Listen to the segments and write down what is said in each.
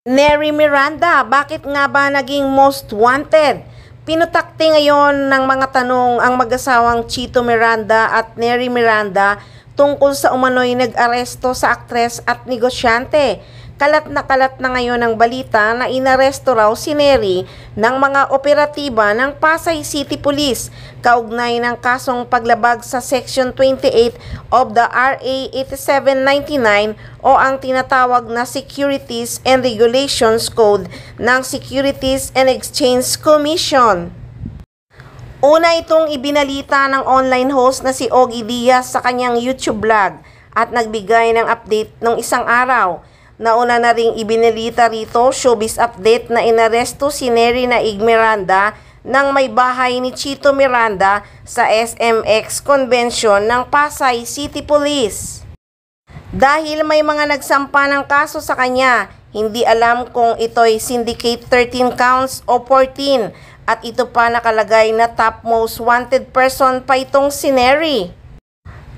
Neri Miranda, bakit nga ba naging most wanted? Pinutakti ngayon ng mga tanong ang mag-asawang Chito Miranda at Neri Miranda tungkol sa umano'y nag-aresto sa aktres at negosyante. Kalat na ngayon ang balita na inaresto raw si Neri ng mga operatiba ng Pasay City Police kaugnay ng kasong paglabag sa Section 28 of the RA 8799 o ang tinatawag na Securities and Regulations Code ng Securities and Exchange Commission. Una itong ibinalita ng online host na si Ogie Diaz sa kanyang YouTube vlog at nagbigay ng update ng isang araw. Nauna na ring ibinalita rito showbiz update na inaresto si Neri Naig Miranda ng may bahay ni Chito Miranda sa SMX Convention ng Pasay City Police. Dahil may mga nagsampa ng kaso sa kanya, hindi alam kung ito'y syndicate 13 counts o 14 at ito pa nakalagay na top most wanted person pa itong si Neri.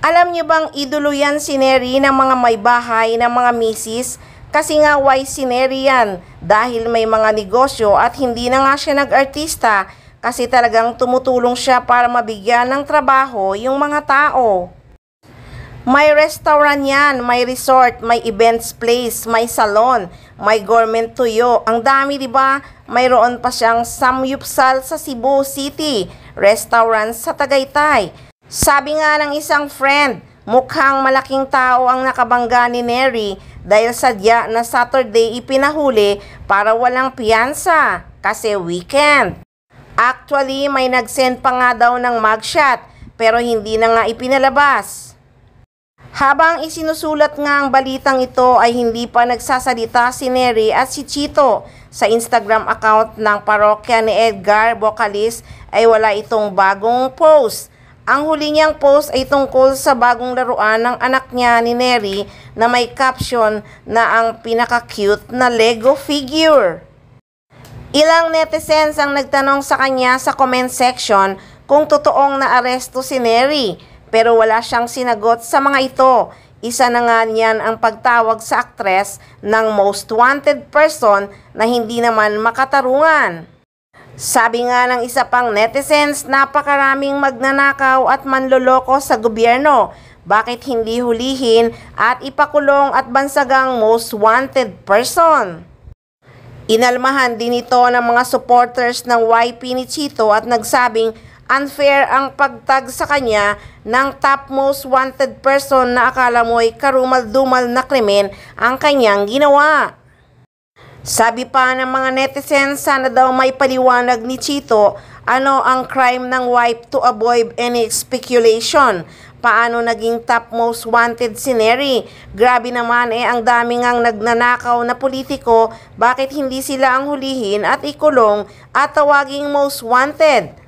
Alam niyo bang idolo yan si Neri ng mga may bahay ng mga misis? Kasi nga why si Neri yan? Dahil may mga negosyo at hindi na nga siya nag-artista kasi talagang tumutulong siya para mabigyan ng trabaho yung mga tao. May restaurant yan, may resort, may events place, may salon, may gourmet tuyo. Ang dami, di ba? Mayroon pa siyang samyupsal sa Cebu City, restaurant sa Tagaytay. Sabi nga ng isang friend, mukhang malaking tao ang nakabangga ni Neri dahil sadya na Saturday ipinahuli para walang piyansa kasi weekend. Actually, may nag-send pa nga daw ng mugshot pero hindi na nga ipinalabas. Habang isinusulat nga ang balitang ito ay hindi pa nagsasalita si Neri at si Chito. Sa Instagram account ng parokya ni Edgar Bocalis ay wala itong bagong post. Ang huli niyang post ay tungkol sa bagong laruan ng anak niya ni Neri na may caption na ang pinaka-cute na Lego figure. Ilang netizens ang nagtanong sa kanya sa comment section kung totoong naaresto si Neri pero wala siyang sinagot sa mga ito. Isa na nga niyan ang pagtawag sa aktres ng most wanted person na hindi naman makatarungan. Sabi nga ng isa pang netizens, napakaraming magnanakaw at manloloko sa gobyerno. Bakit hindi hulihin at ipakulong at bansagang most wanted person? Inalmahan din ito ng mga supporters ng YP ni Chito at nagsabing unfair ang pagtag sa kanya ng top most wanted person na akala mo'y karumal-dumal na krimen ang kanyang ginawa. Sabi pa ng mga netizens, sana daw may paliwanag ni Chito ano ang crime ng wife to avoid any speculation. Paano naging top most wanted si Neri? Grabe naman ang daming ang nagnanakaw na politiko, bakit hindi sila ang hulihin at ikulong at tawaging most wanted?